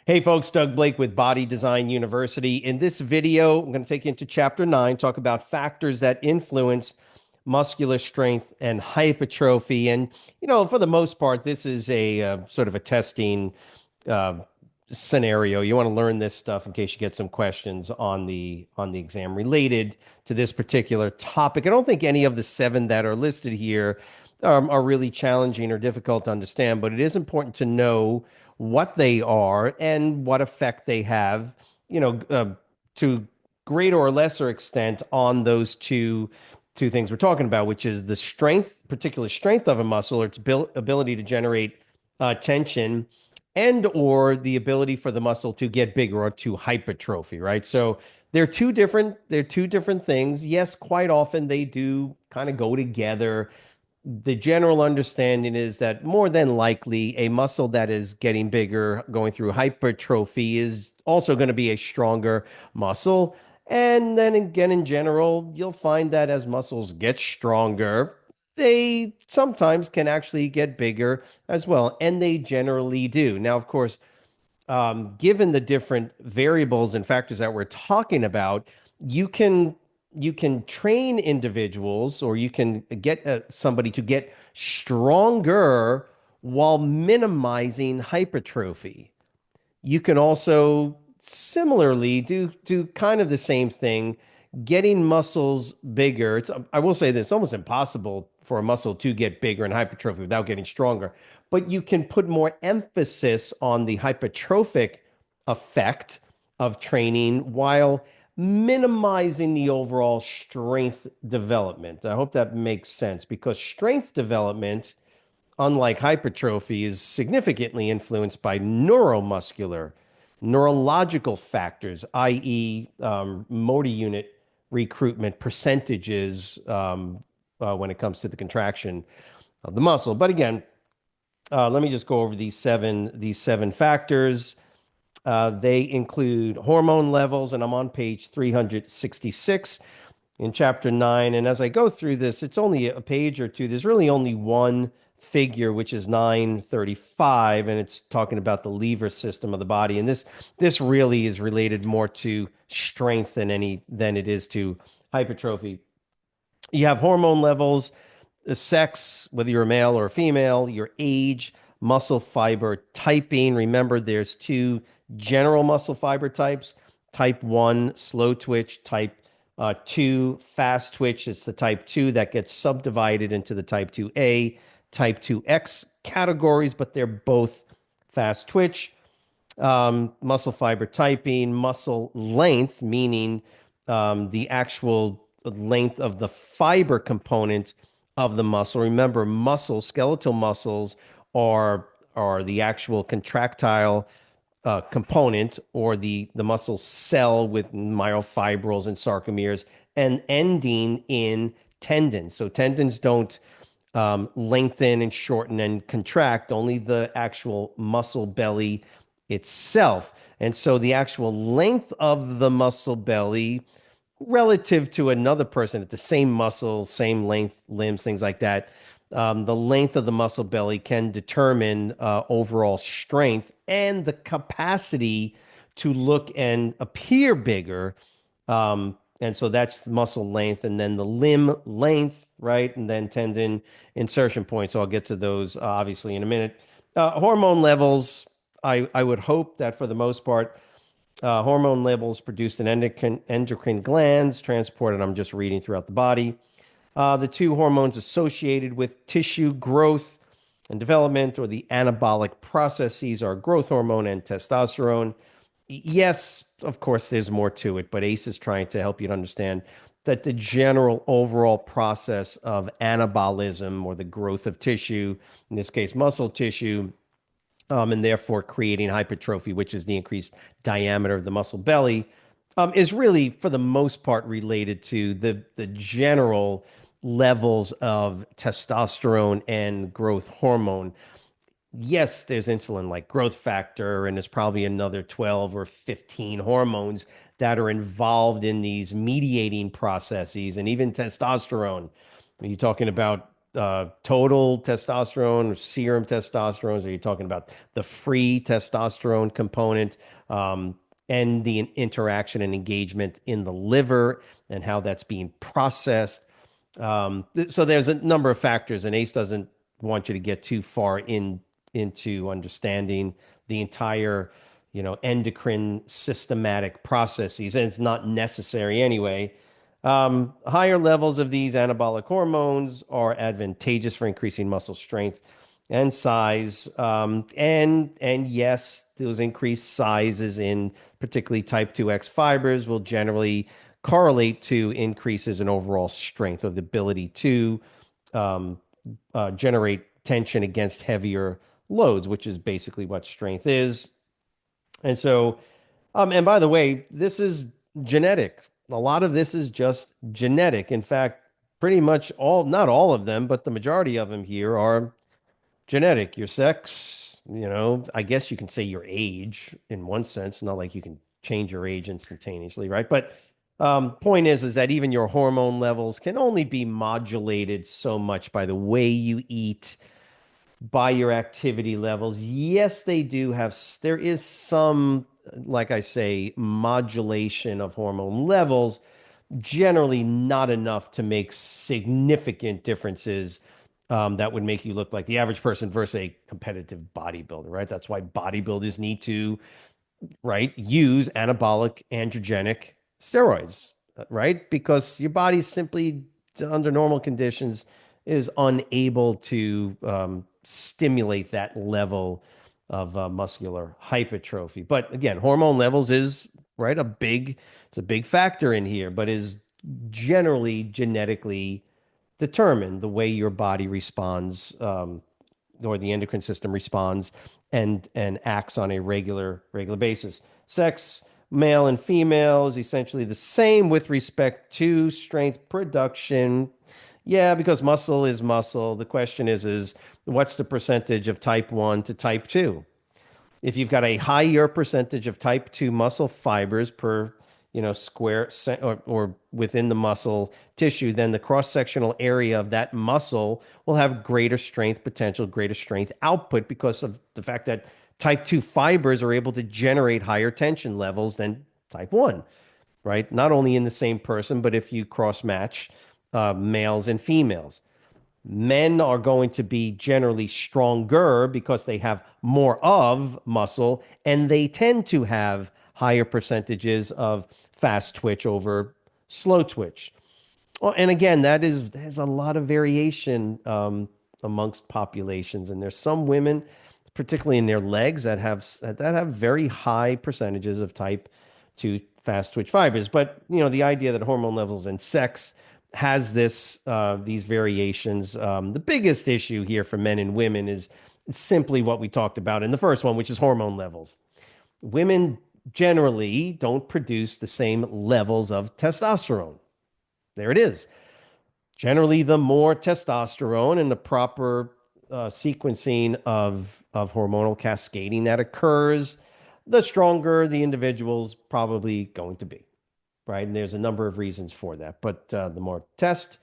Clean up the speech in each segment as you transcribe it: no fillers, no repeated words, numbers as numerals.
Hey folks, Doug Blake with Body Design University. In this video, I'm going to take you into chapter 9, talk about factors that influence muscular strength and hypertrophy. And, for the most part, this is a sort of a testing uh, scenario. You want to learn this stuff in case you get some questions on the exam related to this particular topic. I don't think any of the seven that are listed here are really challenging or difficult to understand, but it is important to know what they are and what effect they have, to greater or lesser extent on those two things we're talking about, which is the strength, particular strength of a muscle, or its ability to generate tension, and or the ability for the muscle to get bigger or to hypertrophy, right? So they're two different things. Yes, quite often they do kind of go together. The general understanding is that more than likely a muscle that is getting bigger, going through hypertrophy, is also going to be a stronger muscle. And then again, in general, you'll find that as muscles get stronger, they sometimes can actually get bigger as well. And they generally do. Now, of course, given the different variables and factors that we're talking about, you can you can train individuals, or you can get somebody to get stronger while minimizing hypertrophy. You can also similarly do kind of the same thing, getting muscles bigger. I will say this, it's almost impossible for a muscle to get bigger in hypertrophy without getting stronger, but you can put more emphasis on the hypertrophic effect of training while minimizing the overall strength development. I hope that makes sense, because strength development, unlike hypertrophy, is significantly influenced by neurological factors, i.e., motor unit recruitment percentages, when it comes to the contraction of the muscle. But again, let me just go over these seven factors. They include hormone levels, and I'm on page 366 in chapter 9. And as I go through this, it's only a page or two. There's really only one figure, which is 935, and it's talking about the lever system of the body. And this really is related more to strength than it is to hypertrophy. You have hormone levels, sex, whether you're a male or a female, your age, muscle fiber typing. Remember, there's two general muscle fiber types: type 1, slow twitch; type 2, fast twitch. It's the type 2 that gets subdivided into the type 2A, type 2X categories, but they're both fast twitch. Muscle fiber typing, muscle length, meaning the actual length of the fiber component of the muscle. Remember, skeletal muscles are the actual contractile component, or the muscle cell with myofibrils and sarcomeres, and ending in tendons. So tendons don't lengthen and shorten and contract, only the actual muscle belly itself. And so the actual length of the muscle belly relative to another person at the same muscle, same length, limbs, things like that, the length of the muscle belly can determine overall strength and the capacity to look and appear bigger. And so that's muscle length, and then the limb length, right? And then tendon insertion points. So I'll get to those obviously in a minute. Hormone levels, I would hope that for the most part, hormone levels produced in endocrine glands, transported, I'm just reading, throughout the body. The two hormones associated with tissue growth and development, or the anabolic processes, are growth hormone and testosterone. Yes, of course, there's more to it, but ACE is trying to help you to understand that the general overall process of anabolism, or the growth of tissue, in this case, muscle tissue, and therefore creating hypertrophy, which is the increased diameter of the muscle belly, is really, for the most part, related to the general levels of testosterone and growth hormone. Yes, there's insulin like growth factor, and there's probably another 12 or 15 hormones that are involved in these mediating processes, and even testosterone. You're talking about total testosterone or serum testosterone? Are you talking about the free testosterone component, um, and the interaction and engagement in the liver and how that's being processed? So there's a number of factors, and ACE doesn't want you to get too far into understanding the entire, endocrine systematic processes, and it's not necessary anyway. Higher levels of these anabolic hormones are advantageous for increasing muscle strength and size. And yes, those increased sizes in particularly type 2X fibers will generally correlate to increases in overall strength or the ability to um, generate tension against heavier loads, which is basically what strength is. And so, and by the way, this is genetic. A lot of this is just genetic. In fact, pretty much all, not all of them, but the majority of them here are genetic. Your sex, I guess you can say your age in one sense, not like you can change your age instantaneously, right? But point is that even your hormone levels can only be modulated so much by the way you eat, by your activity levels. Yes, they do have, there is some, like I say, modulation of hormone levels, generally not enough to make significant differences that would make you look like the average person versus a competitive bodybuilder, right? That's why bodybuilders need to, right, use anabolic androgenic steroids, right? Because your body simply, under normal conditions, is unable to stimulate that level of muscular hypertrophy. But again, hormone levels is right it's a big factor in here, but is generally genetically determined the way your body responds, or the endocrine system responds and acts on a regular basis. Sex, male and female, is essentially the same with respect to strength production. Yeah, because muscle is muscle. The question is what's the percentage of type 1 to type 2? If you've got a higher percentage of type 2 muscle fibers per, square or within the muscle tissue, then the cross-sectional area of that muscle will have greater strength potential, greater strength output, because of the fact that type 2 fibers are able to generate higher tension levels than type 1, right? Not only in the same person, but if you cross match males and females. Men are going to be generally stronger because they have more of muscle, and they tend to have higher percentages of fast twitch over slow twitch. Well, and again, there's a lot of variation amongst populations, and there's some women, particularly in their legs, that have very high percentages of type 2 fast twitch fibers. But the idea that hormone levels and sex has these variations. The biggest issue here for men and women is simply what we talked about in the first one, which is hormone levels. Women generally don't produce the same levels of testosterone. There it is. Generally, the more testosterone and the proper sequencing of hormonal cascading that occurs, the stronger the individual's probably going to be, right? And there's a number of reasons for that. But the more test,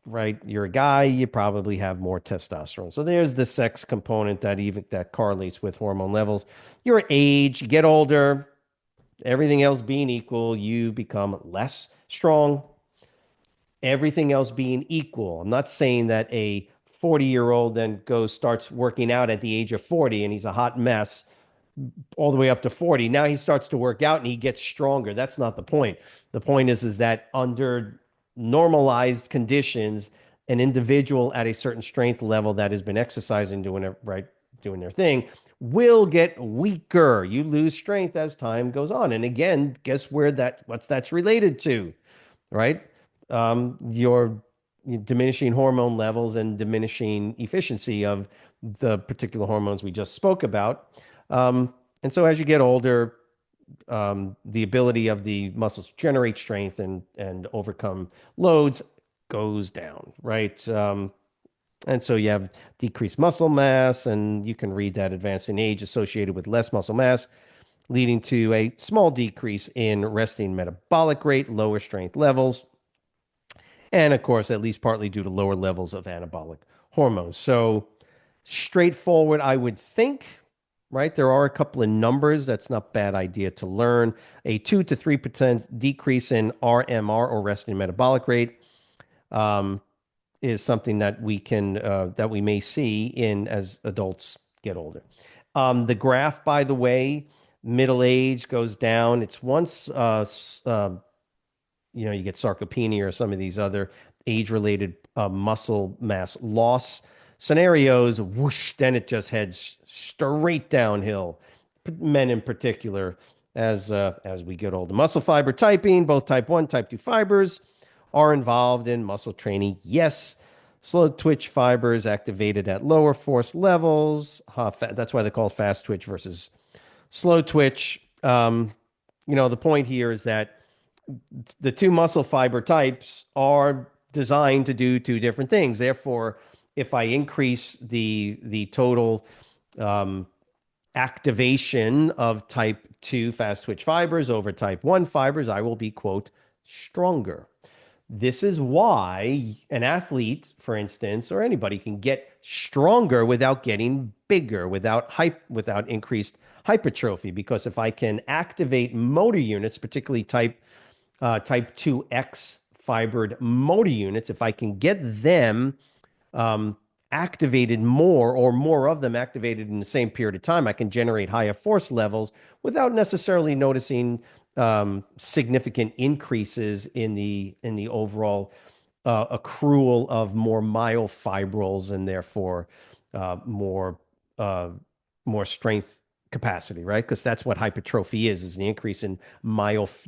right, you're a guy, you probably have more testosterone. So there's the sex component that correlates with hormone levels. Your age, you get older, everything else being equal, you become less strong. Everything else being equal. I'm not saying that a 40-year-old then starts working out at the age of 40 and he's a hot mess all the way up to 40. Now he starts to work out and he gets stronger. That's not the point. The point is that under normalized conditions, an individual at a certain strength level that has been exercising, doing it right, doing their thing, will get weaker. You lose strength as time goes on. And again, guess what's that's related to, right? Your diminishing hormone levels and diminishing efficiency of the particular hormones we just spoke about. And so as you get older, the ability of the muscles to generate strength and overcome loads goes down, right? And so you have decreased muscle mass, and you can read that advancing age associated with less muscle mass, leading to a small decrease in resting metabolic rate, lower strength levels. And of course, at least partly due to lower levels of anabolic hormones. So, straightforward, I would think, right? There are a couple of numbers. That's not a bad idea to learn. A 2 to 3% decrease in RMR or resting metabolic rate um, is something that that we may see in as adults get older. The graph, by the way, middle age goes down. It's once you get sarcopenia or some of these other age-related muscle mass loss scenarios, whoosh, then it just heads straight downhill. Men in particular, as we get older. Muscle fiber typing, both type 1, type 2 fibers are involved in muscle training. Yes, slow twitch fibers activated at lower force levels. That's why they call fast twitch versus slow twitch. The point here is that the two muscle fiber types are designed to do two different things. Therefore, if I increase the total um, activation of type 2 fast twitch fibers over type 1 fibers, I will be, quote, stronger. This is why an athlete, for instance, or anybody can get stronger without getting bigger, without increased hypertrophy. Because if I can activate motor units, particularly type 2X fibered motor units, if I can get them um, activated more or more of them activated in the same period of time, I can generate higher force levels without necessarily noticing significant increases in the overall accrual of more myofibrils and therefore uh, more uh, more strength capacity, right? Because that's what hypertrophy is the increase in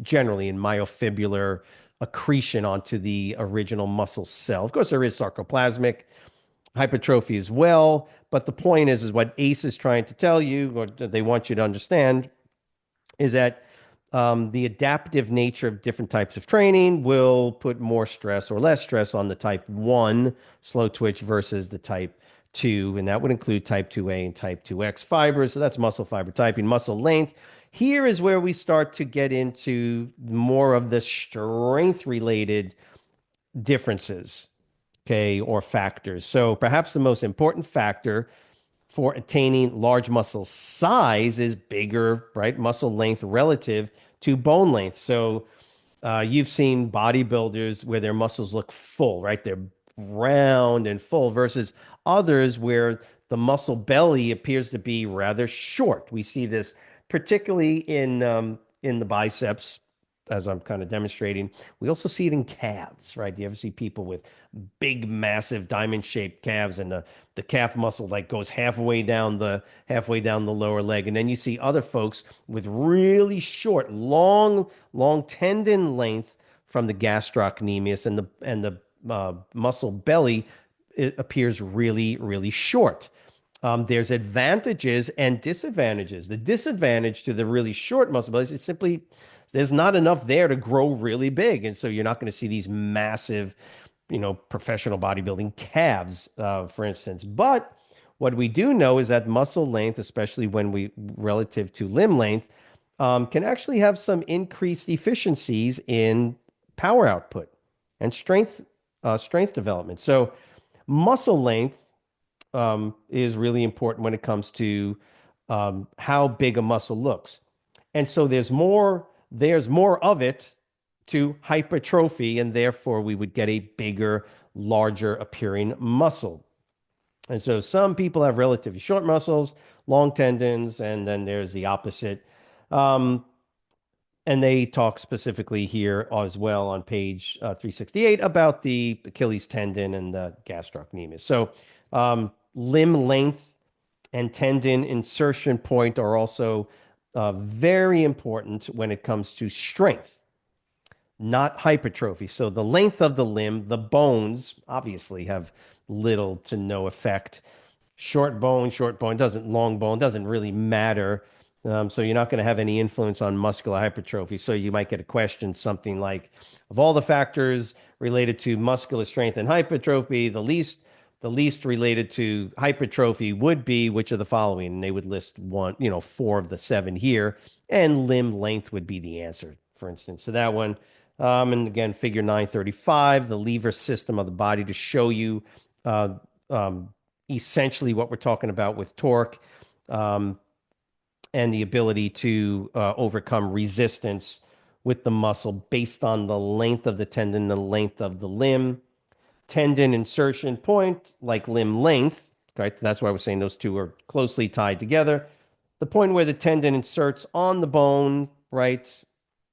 generally in myofibrillar accretion onto the original muscle cell. Of course, there is sarcoplasmic hypertrophy as well, but the point is what ACE is trying to tell you, or they want you to understand, is that the adaptive nature of different types of training will put more stress or less stress on the type 1 slow twitch versus the type 2, and that would include type 2A and type 2X fibers. So that's muscle fiber typing, muscle length. Here is where we start to get into more of the strength related differences, okay, or factors. So perhaps the most important factor for attaining large muscle size is bigger, right? Muscle length relative to bone length. So you've seen bodybuilders where their muscles look full, right? They're round and full versus others where the muscle belly appears to be rather short. We see this particularly in the biceps, as I'm kind of demonstrating. We also see it in calves, right? You ever see people with big, massive diamond-shaped calves, and the calf muscle like goes halfway down the lower leg, and then you see other folks with really short, long tendon length from the gastrocnemius, and the muscle belly, it appears really, really short. There's advantages and disadvantages. The disadvantage to the really short muscle bellies is simply there's not enough there to grow really big. And so you're not going to see these massive, professional bodybuilding calves, for instance. But what we do know is that muscle length, especially relative to limb length, can actually have some increased efficiencies in power output and strength development. So muscle length is really important when it comes to how big a muscle looks. And so there's more of it to hypertrophy, and therefore we would get a bigger, larger appearing muscle. And so some people have relatively short muscles, long tendons, and then there's the opposite. Um, and they talk specifically here as well on page 368 about the Achilles tendon and the gastrocnemius. So limb length and tendon insertion point are also very important when it comes to strength, not hypertrophy. So the length of the limb, the bones obviously have little to no effect. Short bone doesn't, long bone doesn't really matter. So you're not going to have any influence on muscular hypertrophy. So you might get a question, something like, of all the factors related to muscular strength and hypertrophy, the least related to hypertrophy would be which of the following? And they would list four of the seven here, and limb length would be the answer, for instance. So that one, And again, figure 935, the lever system of the body to show you uh, um, essentially what we're talking about with torque um, and the ability to overcome resistance with the muscle based on the length of the tendon, the length of the limb. Tendon insertion point, like limb length, right? That's why we're saying those two are closely tied together. The point where the tendon inserts on the bone, right,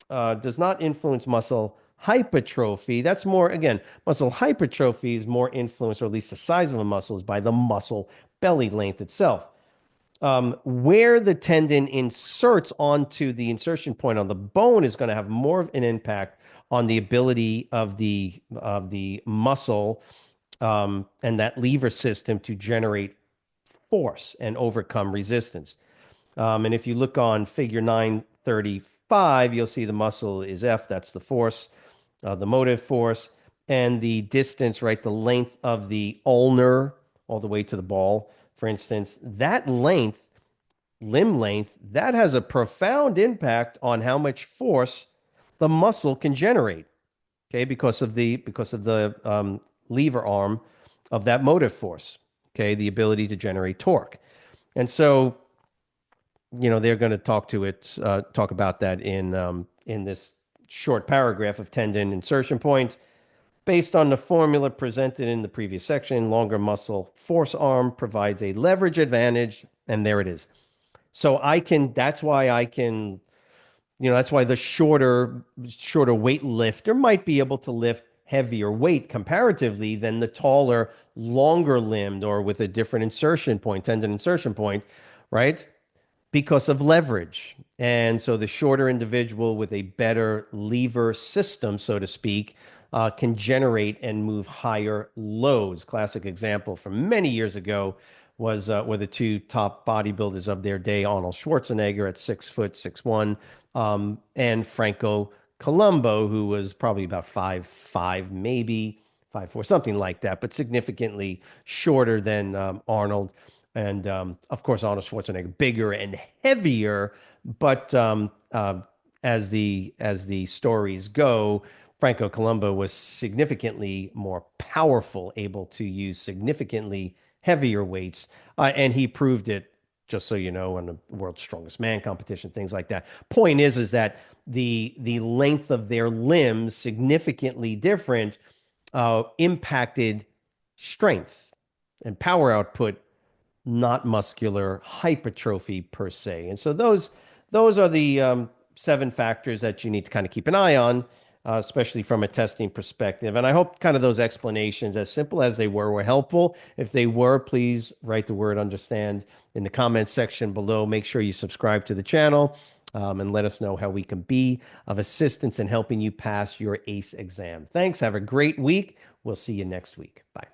does not influence muscle hypertrophy. That's more, again, muscle hypertrophy is more influenced, or at least the size of a muscle, is by the muscle belly length itself. Where the tendon inserts onto the insertion point on the bone is going to have more of an impact on the ability of the muscle and that lever system to generate force and overcome resistance. And if you look on figure 935, you'll see the muscle is F, that's the force, the motive force, and the distance, right, the length of the ulnar all the way to the ball, for instance, that length, limb length, that has a profound impact on how much force the muscle can generate. Okay, because of the lever arm of that motive force. Okay, the ability to generate torque, and so they're going to talk about that in this short paragraph of tendon insertion point. Based on the formula presented in the previous section, longer muscle force arm provides a leverage advantage, and there it is. So that's why I can, that's why the shorter weight lifter might be able to lift heavier weight comparatively than the taller, longer limbed or with a different insertion point, tendon insertion point, right? Because of leverage. And so the shorter individual with a better lever system, so to speak, can generate and move higher loads. Classic example from many years ago were the two top bodybuilders of their day, Arnold Schwarzenegger at 6 foot 6'1", and Franco Columbu, who was probably about 5'5", maybe 5'4", something like that, but significantly shorter than Arnold. And of course, Arnold Schwarzenegger, bigger and heavier. But as the stories go, Franco Columbu was significantly more powerful, able to use significantly heavier weights, and he proved it. Just so you know, in the world's strongest man competition, things like that. Point is that the length of their limbs significantly different impacted strength and power output, not muscular hypertrophy per se. And so those are the 7 factors that you need to kind of keep an eye on, especially from a testing perspective. And I hope kind of those explanations, as simple as they were helpful. If they were, please write the word understand in the comments section below. Make sure you subscribe to the channel and let us know how we can be of assistance in helping you pass your ACE exam. Thanks. Have a great week. We'll see you next week. Bye.